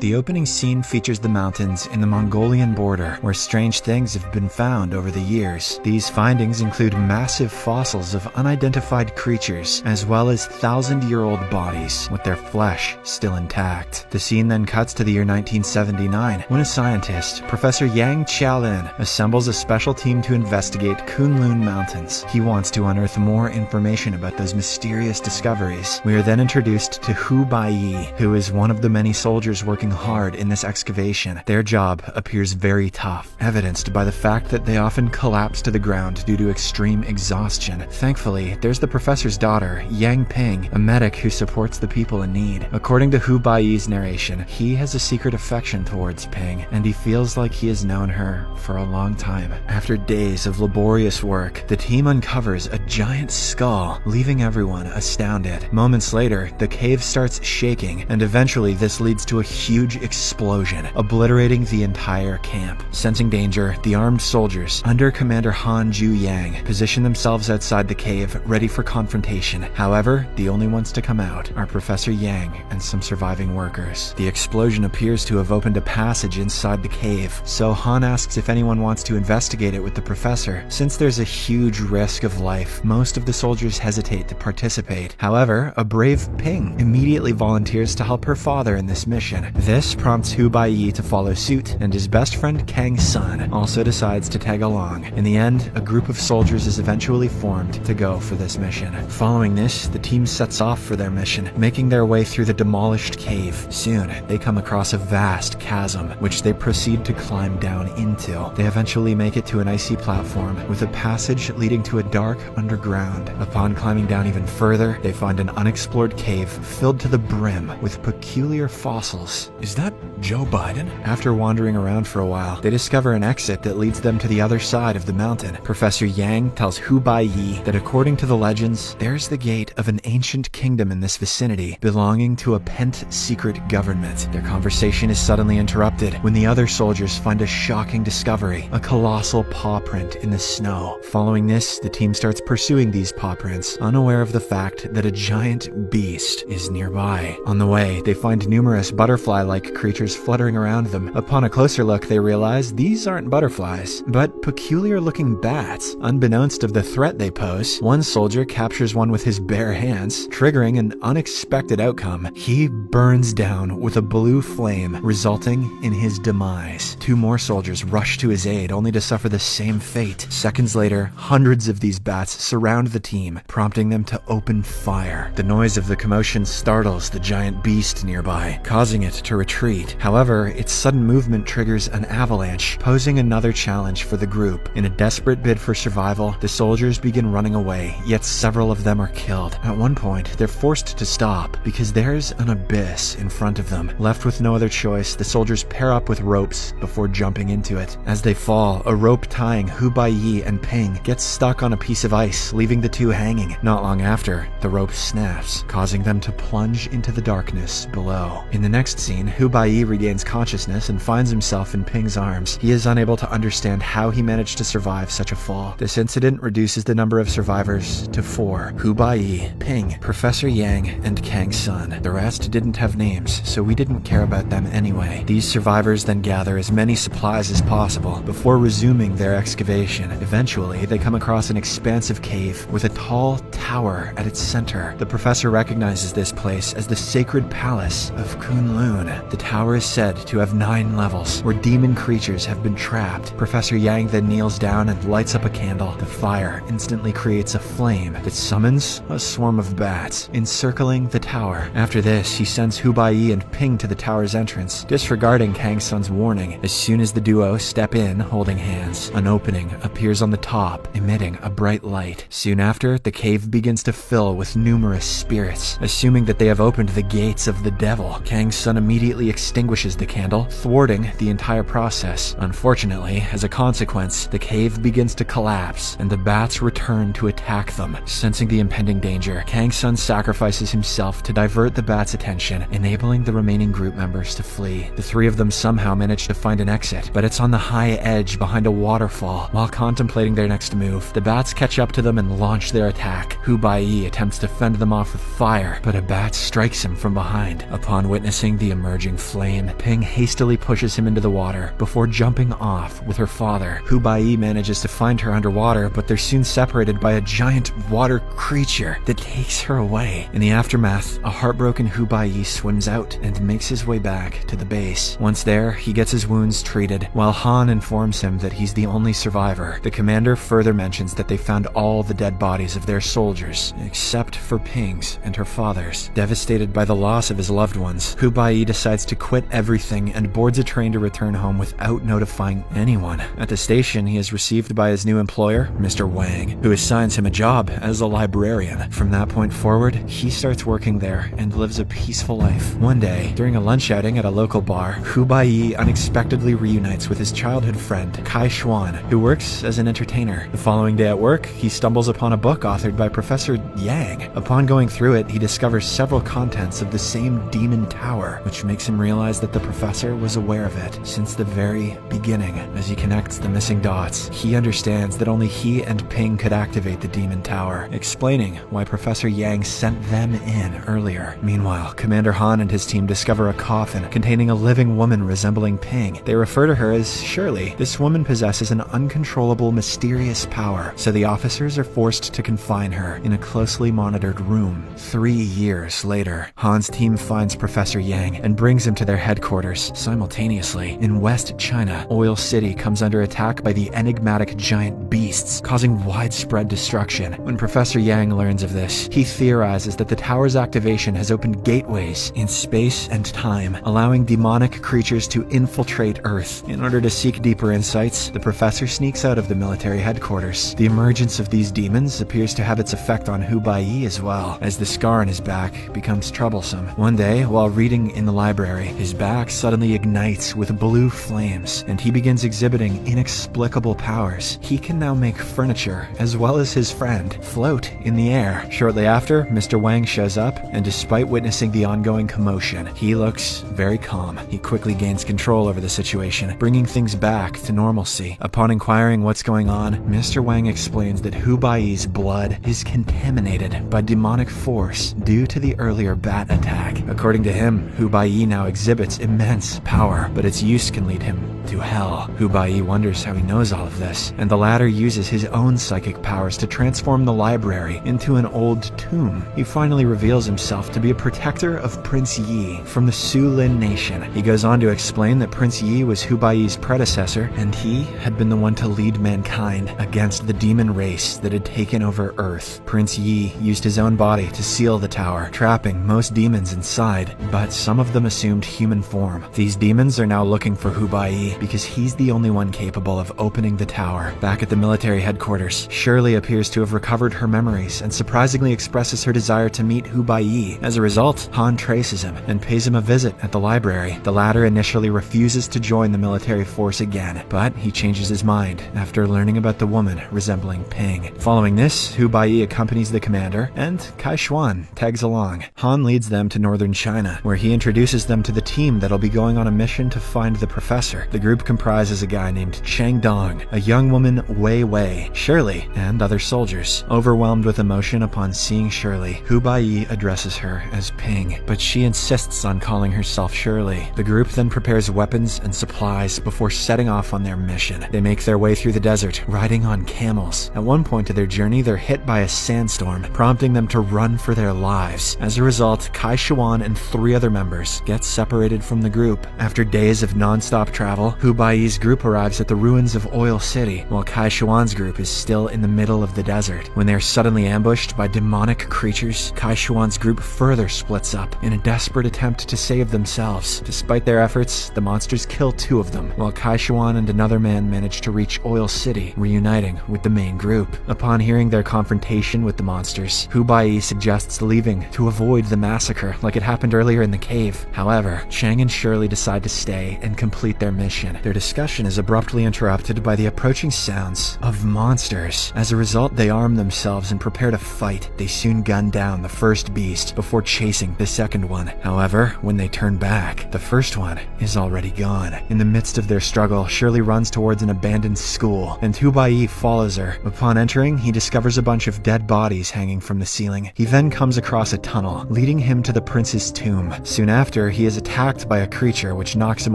The opening scene features the mountains in the Mongolian border, where strange things have been found over the years. These findings include massive fossils of unidentified creatures, as well as thousand-year-old bodies, with their flesh still intact. The scene then cuts to the year 1979, when a scientist, Professor Yang Qiaolin, assembles a special team to investigate Kunlun Mountains. He wants to unearth more information about those mysterious discoveries. We are then introduced to Tr1be, who is one of the many soldiers working hard in this excavation. Their job appears very tough, evidenced by the fact that they often collapse to the ground due to extreme exhaustion. Thankfully, there's the professor's daughter, Yang Ping, a medic who supports the people in need. According to Tr1be's narration, he has a secret affection towards Ping, and he feels like he has known her for a long time. After days of laborious work, the team uncovers a giant skull, leaving everyone astounded. Moments later, the cave starts shaking, and eventually this leads to a huge explosion, obliterating the entire camp. Sensing danger, the armed soldiers, under Commander Han Ju-yang, position themselves outside the cave, ready for confrontation. However, the only ones to come out are Professor Yang and some surviving workers. The explosion appears to have opened a passage inside the cave, so Han asks if anyone wants to investigate it with the professor. Since there's a huge risk of life, most of the soldiers hesitate to participate. However, a brave Ping immediately volunteers to help her father in this mission. This prompts Tr1be to follow suit, and his best friend Kang Sun also decides to tag along. In the end, a group of soldiers is eventually formed to go for this mission. Following this, the team sets off for their mission, making their way through the demolished cave. Soon, they come across a vast chasm, which they proceed to climb down into. They eventually make it to an icy platform, with a passage leading to a dark underground. Upon climbing down even further, they find an unexplored cave filled to the brim with peculiar fossils. Is that Joe Biden? After wandering around for a while, they discover an exit that leads them to the other side of the mountain. Professor Yang tells Tr1be that according to the legends, there's the gate of an ancient kingdom in this vicinity, belonging to a pent secret government. Their conversation is suddenly interrupted when the other soldiers find a shocking discovery, a colossal paw print in the snow. Following this, the team starts pursuing these paw prints, unaware of the fact that a giant beast is nearby. On the way, they find numerous butterfly-like creatures fluttering around them. Upon a closer look, they realize these aren't butterflies, but peculiar-looking bats. Unbeknownst of the threat they pose, one soldier captures one with his bare hands, triggering an unexpected outcome. He burns down with a blue flame, resulting in his demise. Two more soldiers rush to his aid, only to suffer the same fate. Seconds later, hundreds of these bats surround the team, prompting them to open fire. The noise of the commotion startles the giant beast nearby, causing it to retreat. However, its sudden movement triggers an avalanche, posing another challenge for the group. In a desperate bid for survival, the soldiers begin running away, yet several of them are killed. At one point, they're forced to stop because there's an abyss in front of them. Left with no other choice, the soldiers pair up with ropes before jumping into it. As they fall, a rope tying Tr1be and Ping gets stuck on a piece of ice, leaving the two hanging. Not long after, the rope snaps, causing them to plunge into the darkness below. In the next scene, Tr1be regains consciousness and finds himself in Ping's arms. He is unable to understand how he managed to survive such a fall. This incident reduces the number of survivors to 4. Tr1be, Ping, Professor Yang, and Kang Sun. The rest didn't have names, so we didn't care about them anyway. These survivors then gather as many supplies as possible before resuming their excavation. Eventually, they come across an expansive cave with a tall tower at its center. The professor recognizes this place as the sacred palace of Kunlun. The tower is said to have 9 levels, where demon creatures have been trapped. Professor Yang then kneels down and lights up a candle. The fire instantly creates a flame that summons a swarm of bats, encircling the tower. After this, he sends Tr1be and Ping to the tower's entrance, disregarding Kang Sun's warning. As soon as the duo step in, holding hands, an opening appears on the top, emitting a bright light. Soon after, the cave begins to fill with numerous spirits. Assuming that they have opened the gates of the devil, Kang Sun immediately extinguishes the candle, thwarting the entire process. Unfortunately, as a consequence, the cave begins to collapse, and the bats return to attack them. Sensing the impending danger, Kang Sun sacrifices himself to divert the bats' attention, enabling the remaining group members to flee. The 3 of them somehow manage to find an exit, but it's on the high edge behind a waterfall. While contemplating their next move, the bats catch up to them and launch their attack. Tr1be attempts to fend them off with fire, but a bat strikes him from behind. Upon witnessing the emergence emerging flame. Ping hastily pushes him into the water before jumping off with her father. Hu Baiyi manages to find her underwater, but they're soon separated by a giant water creature that takes her away. In the aftermath, a heartbroken Hu Baiyi swims out and makes his way back to the base. Once there, he gets his wounds treated, while Han informs him that he's the only survivor. The commander further mentions that they found all the dead bodies of their soldiers, except for Ping's and her father's. Devastated by the loss of his loved ones, Hu Baiyi decides to quit everything and boards a train to return home without notifying anyone. At the station, he is received by his new employer, Mr. Wang, who assigns him a job as a librarian. From that point forward, he starts working there and lives a peaceful life. One day, during a lunch outing at a local bar, Hu Baiyi unexpectedly reunites with his childhood friend, Kai Xuan, who works as an entertainer. The following day at work, he stumbles upon a book authored by Professor Yang. Upon going through it, he discovers several contents of the same demon tower, which makes him realize that the professor was aware of it since the very beginning. As he connects the missing dots, he understands that only he and Ping could activate the demon tower, explaining why Professor Yang sent them in earlier. Meanwhile, Commander Han and his team discover a coffin containing a living woman resembling Ping. They refer to her as Shirley. This woman possesses an uncontrollable, mysterious power, so the officers are forced to confine her in a closely monitored room. 3 years later, Han's team finds Professor Yang and brings him to their headquarters. Simultaneously, in West China, Oil City comes under attack by the enigmatic giant beasts, causing widespread destruction. When Professor Yang learns of this, he theorizes that the tower's activation has opened gateways in space and time, allowing demonic creatures to infiltrate Earth. In order to seek deeper insights, the professor sneaks out of the military headquarters. The emergence of these demons appears to have its effect on Hu Baiyi as well, as the scar on his back becomes troublesome. One day, while reading in the library, his back suddenly ignites with blue flames, and he begins exhibiting inexplicable powers. He can now make furniture, as well as his friend, float in the air. Shortly after, Mr. Wang shows up, and despite witnessing the ongoing commotion, he looks very calm. He quickly gains control over the situation, bringing things back to normalcy. Upon inquiring what's going on, Mr. Wang explains that Hu Baiyi's blood is contaminated by demonic force due to the earlier bat attack. According to him, Hu Baiyi now exhibits immense power, but its use can lead him to hell. Hu Baiyi wonders how he knows all of this, and the latter uses his own psychic powers to transform the library into an old tomb. He finally reveals himself to be a protector of Prince Yi from the Su-Lin nation. He goes on to explain that Prince Yi was Hu Baiyi's predecessor, and he had been the one to lead mankind against the demon race that had taken over Earth. Prince Yi used his own body to seal the tower, trapping most demons inside, but some of them assumed human form. These demons are now looking for Hu Baiyi because he's the only one capable of opening the tower. Back at the military headquarters, Shirley appears to have recovered her memories and surprisingly expresses her desire to meet Hu Baiyi. As a result, Han traces him and pays him a visit at the library. The latter initially refuses to join the military force again, but he changes his mind after learning about the woman resembling Ping. Following this, Hu Baiyi accompanies the commander, and Kai Xuan tags along. Han leads them to northern China, where he introduces them to the team that'll be going on a mission to find the professor. The group comprises a guy named Chang Dong, a young woman Wei Wei, Shirley, and other soldiers. Overwhelmed with emotion upon seeing Shirley, Hu Baiyi addresses her as Ping, but she insists on calling herself Shirley. The group then prepares weapons and supplies before setting off on their mission. They make their way through the desert, riding on camels. At one point of their journey, they're hit by a sandstorm, prompting them to run for their lives. As a result, Kai Xuan and 3 other members get separated from the group. After days of non-stop travel, Hu Baiyi's group arrives at the ruins of Oil City, while Kai Xuan's group is still in the middle of the desert. When they are suddenly ambushed by demonic creatures, Kai Xuan's group further splits up in a desperate attempt to save themselves. Despite their efforts, the monsters kill 2 of them, while Kai Xuan and another man manage to reach Oil City, reuniting with the main group. Upon hearing their confrontation with the monsters, Hu Baiyi suggests leaving to avoid the massacre like it happened earlier in the cave. However, Chang and Shirley decide to stay and complete their mission. Their discussion is abruptly interrupted by the approaching sounds of monsters. As a result, they arm themselves and prepare to fight. They soon gun down the first beast before chasing the second one. However, when they turn back, the first one is already gone. In the midst of their struggle, Shirley runs towards an abandoned school, and Hu Baiyi follows her. Upon entering, he discovers a bunch of dead bodies hanging from the ceiling. He then comes across a tunnel, leading him to the prince's tomb. Soon after, after, he is attacked by a creature which knocks him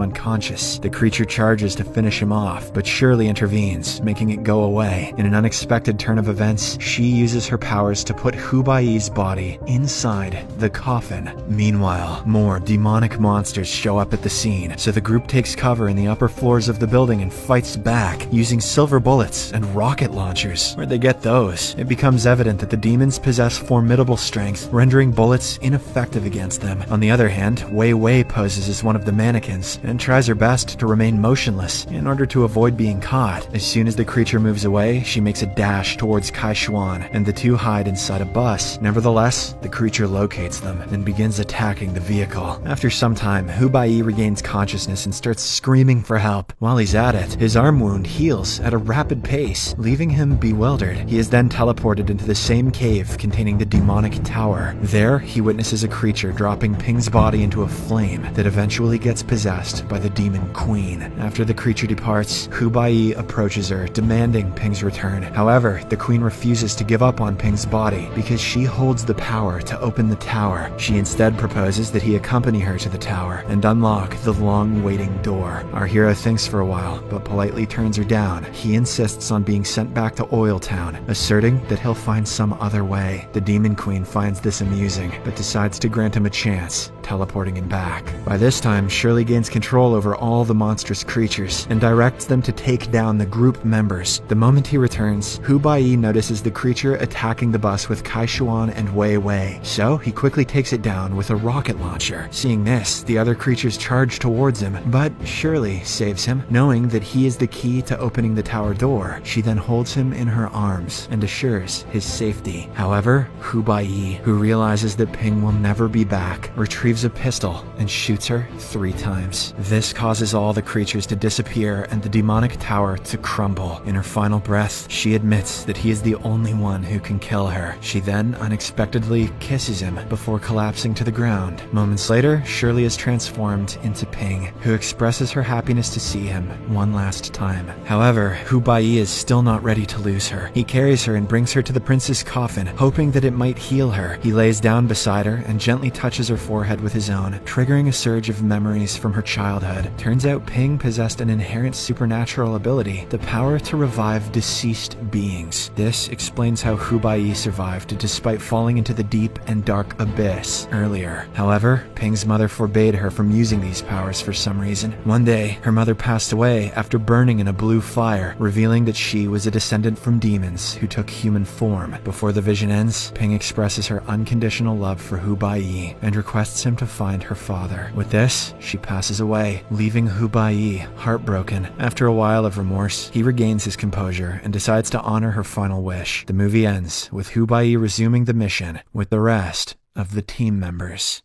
unconscious. The creature charges to finish him off, but Shirley intervenes, making it go away. In an unexpected turn of events, she uses her powers to put Hu-Bai's body inside the coffin. Meanwhile, more demonic monsters show up at the scene, so the group takes cover in the upper floors of the building and fights back, using silver bullets and rocket launchers. Where'd they get those? It becomes evident that the demons possess formidable strength, rendering bullets ineffective against them. On the other hand, Wei Wei poses as one of the mannequins and tries her best to remain motionless in order to avoid being caught. As soon as the creature moves away, she makes a dash towards Kai Xuan, and the two hide inside a bus. Nevertheless, the creature locates them and begins attacking the vehicle. After some time, Hu-Bai regains consciousness and starts screaming for help. While he's at it, his arm wound heals at a rapid pace, leaving him bewildered. He is then teleported into the same cave containing the demonic tower. There, he witnesses a creature dropping Ping's body into a flame that eventually gets possessed by the demon queen. After the creature departs, Hu-Bai approaches her, demanding Ping's return. However, the queen refuses to give up on Ping's body because she holds the power to open the tower. She instead proposes that he accompany her to the tower and unlock the long-waiting door. Our hero thinks for a while, but politely turns her down. He insists on being sent back to Oil Town, asserting that he'll find some other way. The demon queen finds this amusing, but decides to grant him a chance, teleporting him back. By this time, Shirley gains control over all the monstrous creatures and directs them to take down the group members. The moment he returns, Hu-Bai notices the creature attacking the bus with Kai Xuan and Wei Wei, so he quickly takes it down with a rocket launcher. Seeing this, the other creatures charge towards him, but Shirley saves him. Knowing that he is the key to opening the tower door, she then holds him in her arms and assures his safety. However, Hu-Bai, who realizes that Ping will never be back, retrieves a pistol and shoots her 3 times. This causes all the creatures to disappear and the demonic tower to crumble. In her final breath, she admits that he is the only one who can kill her. She then unexpectedly kisses him before collapsing to the ground. Moments later, Shirley is transformed into Ping, who expresses her happiness to see him one last time. However, Hu-Bai is still not ready to lose her. He carries her and brings her to the prince's coffin, hoping that it might heal her. He lays down beside her and gently touches her forehead with his own, triggering a surge of memories from her childhood. Turns out Ping possessed an inherent supernatural ability, the power to revive deceased beings. This explains how Hu-Bai survived despite falling into the deep and dark abyss earlier. However, Ping's mother forbade her from using these powers for some reason. One day, her mother passed away after burning in a blue fire, revealing that she was a descendant from demons who took human form. Before the vision ends, Ping expresses her unconditional love for Hu-Bai and requests him to find her father. With this, she passes away, leaving Hu-Bai heartbroken. After a while of remorse, he regains his composure and decides to honor her final wish. The movie ends with Hu-Bai resuming the mission with the rest of the team members.